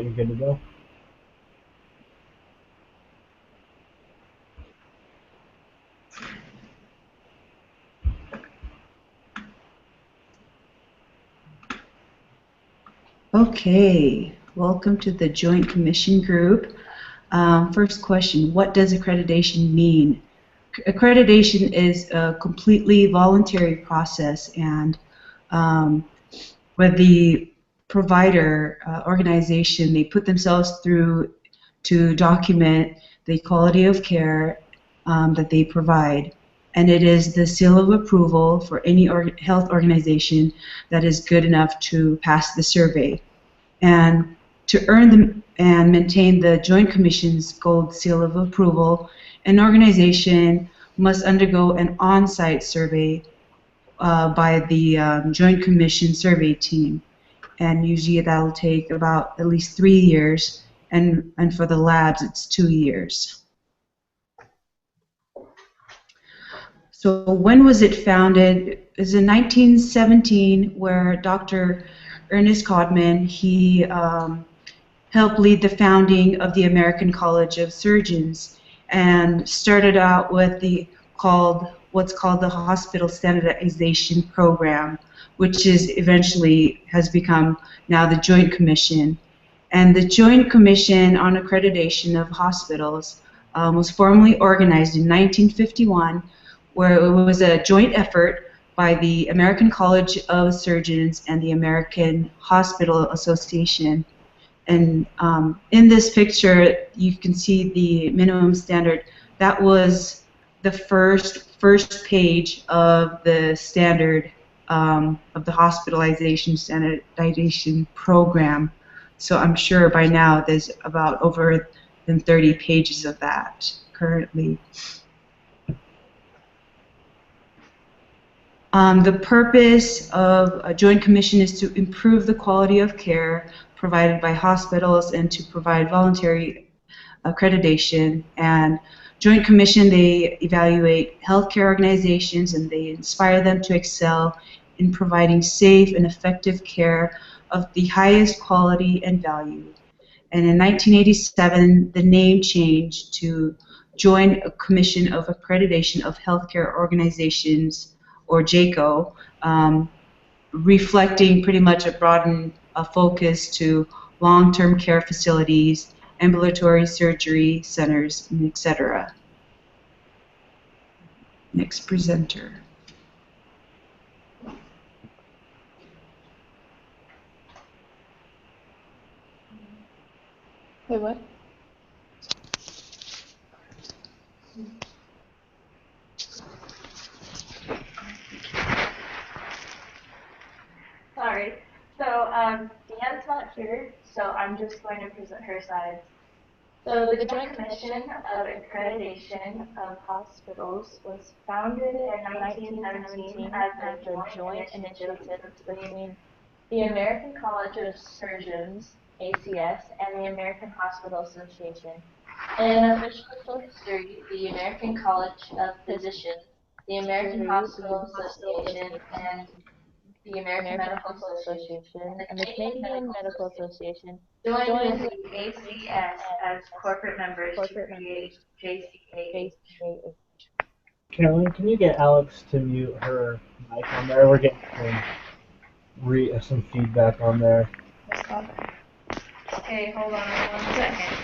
right, you're good to go. Okay, welcome to the Joint Commission Group. First question, what does accreditation mean? Accreditation is a completely voluntary process, and where the provider organization, they put themselves through to document the quality of care that they provide. And it is the seal of approval for any health organization that is good enough to pass the survey. And to earn and maintain the Joint Commission's gold seal of approval, an organization must undergo an on-site survey by the Joint Commission survey team. And usually that'll take about at least 3 years, and for the labs it's 2 years. So when was it founded? It was in 1917, where Dr. Ernest Codman, he helped lead the founding of the American College of Surgeons, and started out with what's called the Hospital Standardization Program, which is eventually has become now the Joint Commission. And the Joint Commission on Accreditation of Hospitals was formally organized in 1951, where it was a joint effort by the American College of Surgeons and the American Hospital Association. And in this picture, you can see the minimum standard. That was the first page of the standard of the hospitalization standardization program. So I'm sure by now there's about over than 30 pages of that currently. The purpose of a Joint Commission is to improve the quality of care provided by hospitals and to provide voluntary accreditation. And Joint Commission, they evaluate healthcare organizations and they inspire them to excel in providing safe and effective care of the highest quality and value. And in 1987, the name changed to Joint Commission of Accreditation of Healthcare Organizations, or JACO, reflecting pretty much a broadened focus to long-term care facilities, ambulatory surgery centers, etc. Next presenter. Wait, what? Sorry. So Deanne's not here, so I'm just going to present her side. So the Joint Commission of Accreditation of Hospitals was founded in 1917 as a joint initiative between the American College of Surgeons, ACS, and the American Hospital Association. In official history, the American College of Physicians, the American Hospital Association, and the American Medical Association, and the Canadian Medical Association joined with the ACS as corporate members to create JCAH. Carolyn, can you get Alex to mute her mic on there? We're getting some feedback on there. Okay, hold on 1 second.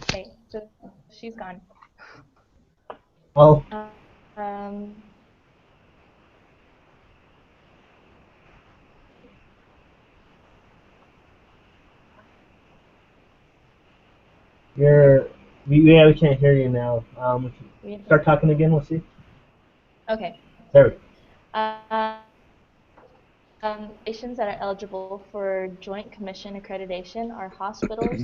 Okay, so she's gone. Oh. We can't hear you now. Start talking again, we'll see. Okay. There we go. Nations that are eligible for Joint Commission accreditation are hospitals,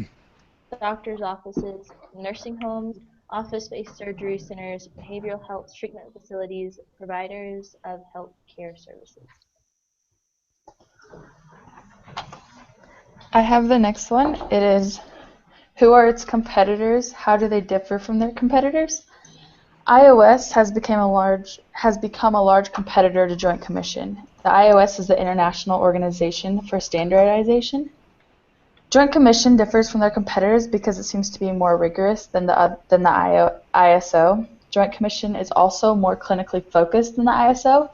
doctors' offices, nursing homes, office-based surgery centers, behavioral health treatment facilities, providers of health care services. I have the next one. It is, who are its competitors? How do they differ from their competitors? iOS has become a large competitor to Joint Commission. The iOS is the International Organization for Standardization. Joint Commission differs from their competitors because it seems to be more rigorous than the ISO. Joint Commission is also more clinically focused than the ISO.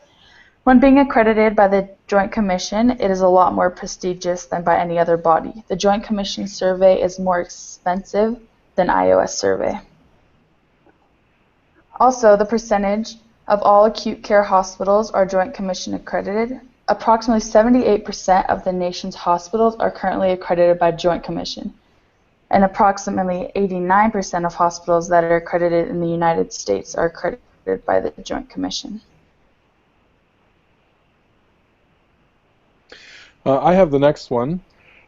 When being accredited by the Joint Commission, it is a lot more prestigious than by any other body. The Joint Commission survey is more expensive than iOS survey. Also, the percentage of all acute care hospitals are Joint Commission accredited. Approximately 78% of the nation's hospitals are currently accredited by Joint Commission, and approximately 89% of hospitals that are accredited in the United States are accredited by the Joint Commission. I have the next one.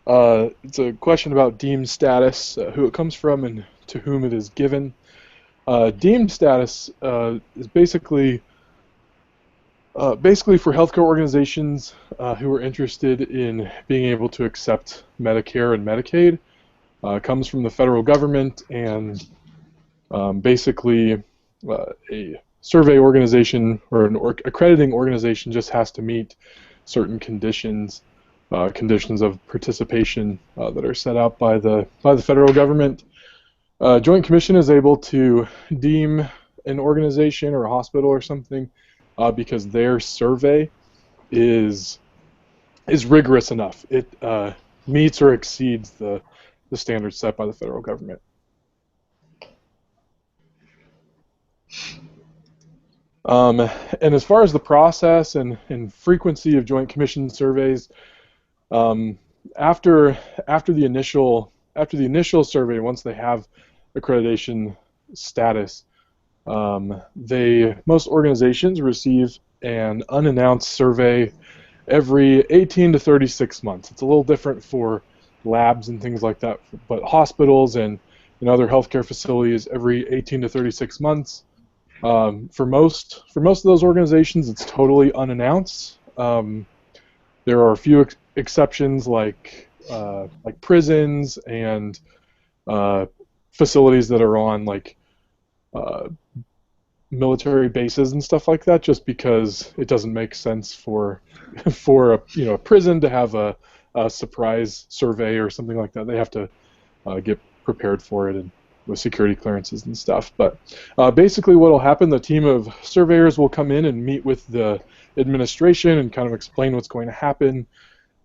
It's a question about deemed status, who it comes from, and to whom it is given. Deemed status is basically for healthcare organizations who are interested in being able to accept Medicare and Medicaid. Comes from the federal government, and basically a survey organization or an accrediting organization just has to meet certain conditions of participation that are set out by the federal government. Joint Commission is able to deem an organization or a hospital or something because their survey is rigorous enough. It meets or exceeds the standards set by the federal government. And as far as the process and frequency of Joint Commission surveys, after the initial survey, once they have accreditation status, most organizations receive an unannounced survey every 18 to 36 months. It's a little different for labs and things like that, but hospitals and other healthcare facilities every 18 to 36 months. For most of those organizations, it's totally unannounced. There are a few exceptions like prisons and facilities that are on like military bases and stuff like that, just because it doesn't make sense for a prison to have a surprise survey or something like that. They have to get prepared for it and with security clearances and stuff. But basically what will happen, the team of surveyors will come in and meet with the administration and kind of explain what's going to happen.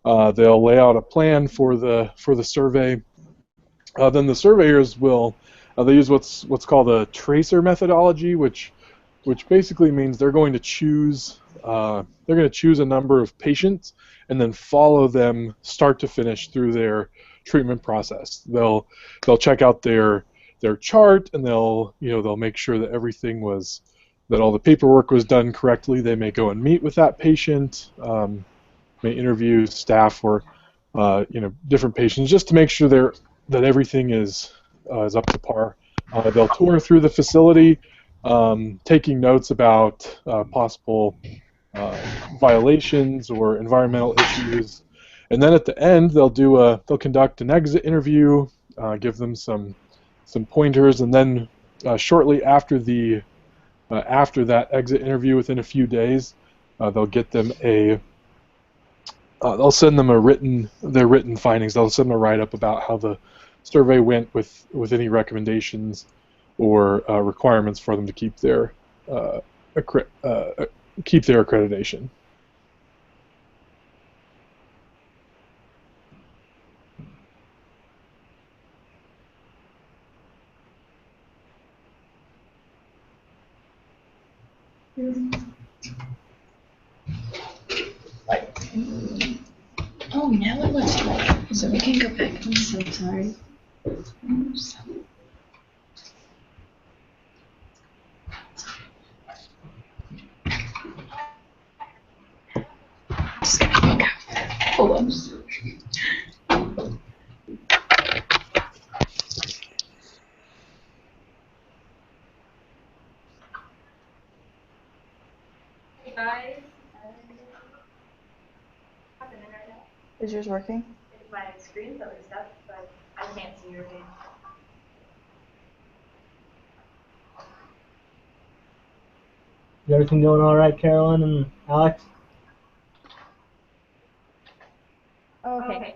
They'll lay out a plan for the survey. Then the surveyors will they use what's called a tracer methodology, which basically means they're going to choose a number of patients and then follow them start to finish through their treatment process. They'll check out their chart, and they'll make sure that that all the paperwork was done correctly. They may go and meet with that patient, may interview staff or different patients just to make sure that everything is up to par. They'll tour through the facility, taking notes about possible violations or environmental issues, and then at the end they'll conduct an exit interview, give them some pointers, and then shortly after that exit interview, within a few days, they'll get them they'll send them their written findings. They'll send them a write-up about how the survey went with any recommendations or requirements for them to keep their accreditation. Oh, now it looks right. So we can go back. I'm so sorry. Hold on. Hey guys, what's happening right now? Is yours working? My screen's always up, but I can't see your face. Is everything going all right, Carolyn and Alex? Okay.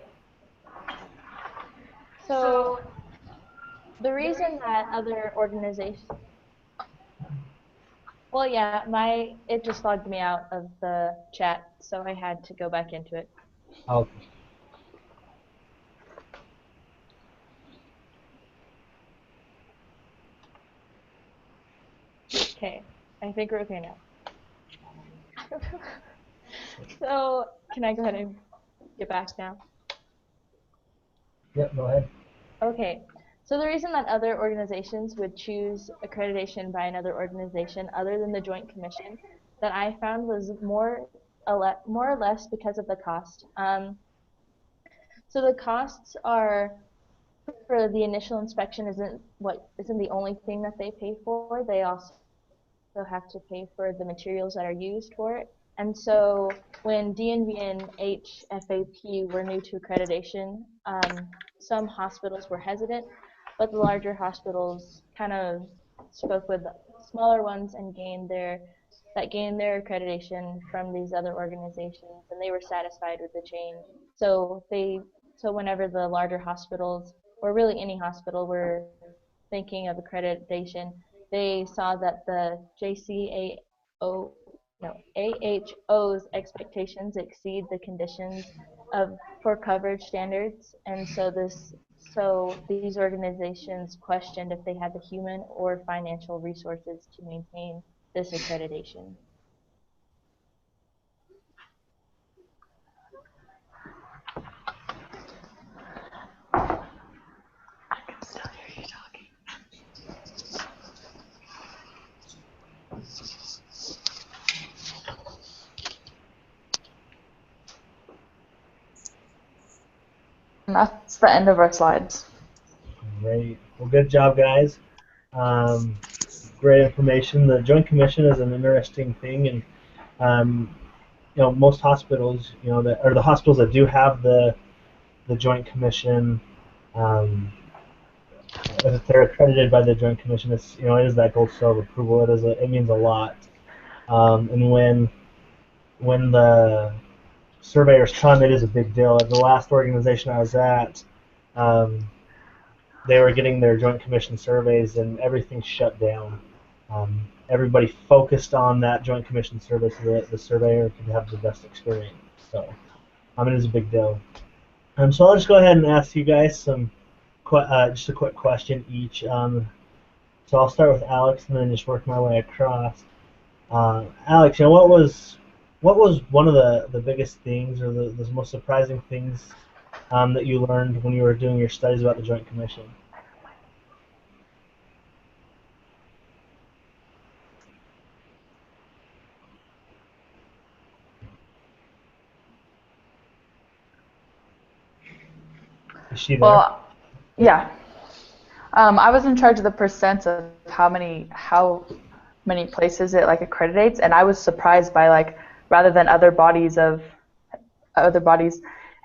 So the reason that other organizations, well, yeah, it just logged me out of the chat, so I had to go back into it. Oh, Okay, I think we're okay now. So can I go ahead and get back now? yep, go ahead. Okay, so the reason that other organizations would choose accreditation by another organization other than the Joint Commission that I found was more or less because of the cost. So the costs are for the initial inspection isn't the only thing that they pay for. They also have to pay for the materials that are used for it. And so when DNV and HFAP were new to accreditation, some hospitals were hesitant, but the larger hospitals kind of spoke with smaller ones and gained their accreditation from these other organizations, and they were satisfied with the change. So whenever the larger hospitals, or really any hospital, were thinking of accreditation, they saw that the AHO's expectations exceed the conditions for coverage standards, and so these organizations questioned if they had the human or financial resources to maintain this accreditation. And that's the end of our slides. Great. Well, good job, guys. Great information. The Joint Commission is an interesting thing, and most hospitals, or the hospitals that do have the Joint Commission, if they're accredited by the Joint Commission, it is that gold seal of approval. It means a lot. And when the surveyors come, it is a big deal. At the last organization I was at, they were getting their Joint Commission surveys, and everything shut down. Everybody focused on that Joint Commission survey so that the surveyor could have the best experience. So, it is a big deal. So I'll just go ahead and ask you guys just a quick question each. So I'll start with Alex and then just work my way across. Alex, what was one of the biggest things or the most surprising things that you learned when you were doing your studies about the Joint Commission? Is she there? Well, yeah. I was in charge of the percents of how many places it accreditates, and I was surprised by rather than other bodies and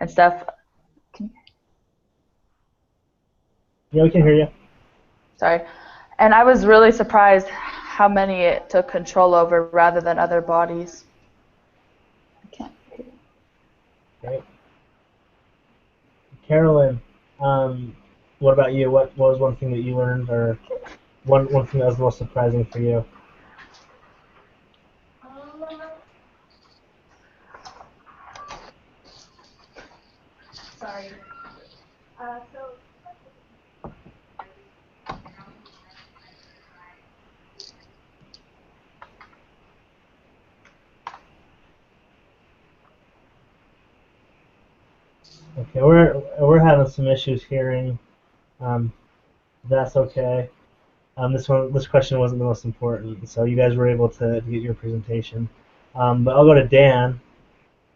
stuff. Yeah, we can hear you. Sorry. And I was really surprised how many it took control over rather than other bodies. I can't hear you. Great. Carolyn, what about you? What was one thing that you learned, or one thing that was the most surprising for you? Sorry. Okay, we're having some issues hearing. That's okay. This question wasn't the most important, so you guys were able to get your presentation. But I'll go to Dan.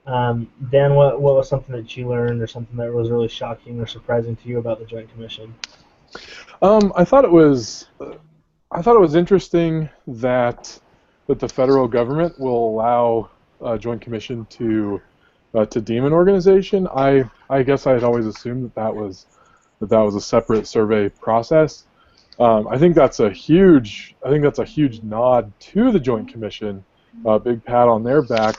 Dan, what was something that you learned, or something that was really shocking or surprising to you about the Joint Commission? I thought it was interesting that that the federal government will allow a Joint Commission to deem an organization. I guess I had always assumed that was a separate survey process. I think that's a huge nod to the Joint Commission. Big pat on their back.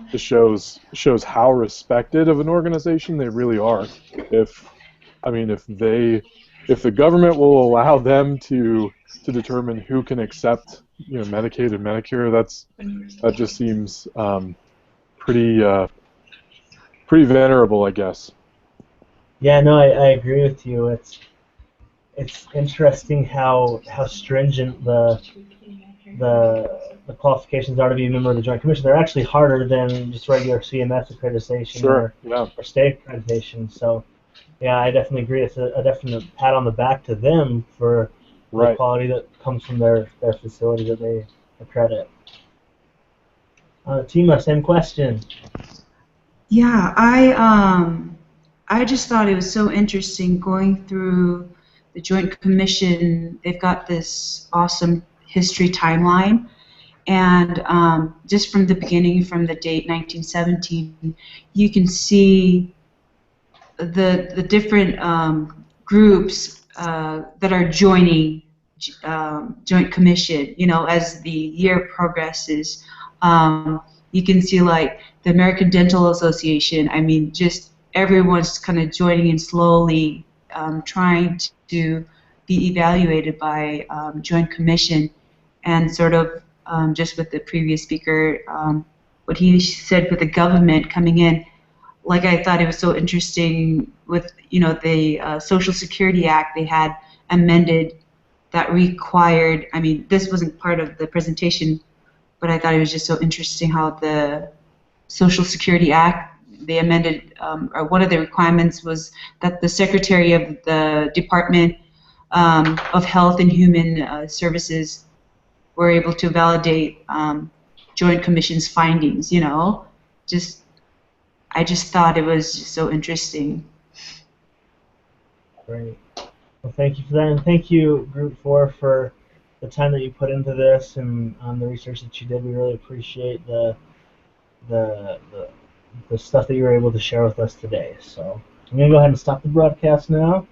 Just shows how respected of an organization they really are. If the government will allow them to determine who can accept Medicaid and Medicare, that just seems pretty venerable, I guess. Yeah, no, I agree with you. It's interesting how stringent the qualifications are to be a member of the Joint Commission. They're actually harder than just regular CMS accreditation or state accreditation. So, yeah, I definitely agree. It's a definite pat on the back to them for the quality that comes from their facility that they accredit. Tima, same question. Yeah, I just thought it was so interesting going through the Joint Commission. They've got this awesome history timeline, and just from the beginning, from the date 1917, you can see the different groups that are joining Joint Commission. As the year progresses, you can see like the American Dental Association. I mean, just everyone's kind of joining in slowly, trying to be evaluated by Joint Commission, and sort of just with the previous speaker, what he said with the government coming in. Like, I thought it was so interesting with the Social Security Act. They had amended that required. I mean, this wasn't part of the presentation, but I thought it was just so interesting how the Social Security Act, they amended, or one of the requirements was that the Secretary of the Department of Health and Human Services were able to validate Joint Commission's findings. I just thought it was just so interesting. Great. Well, thank you for that, and thank you, Group 4, for the time that you put into this and the research that you did. We really appreciate the stuff that you were able to share with us today. So I'm going to go ahead and stop the broadcast now.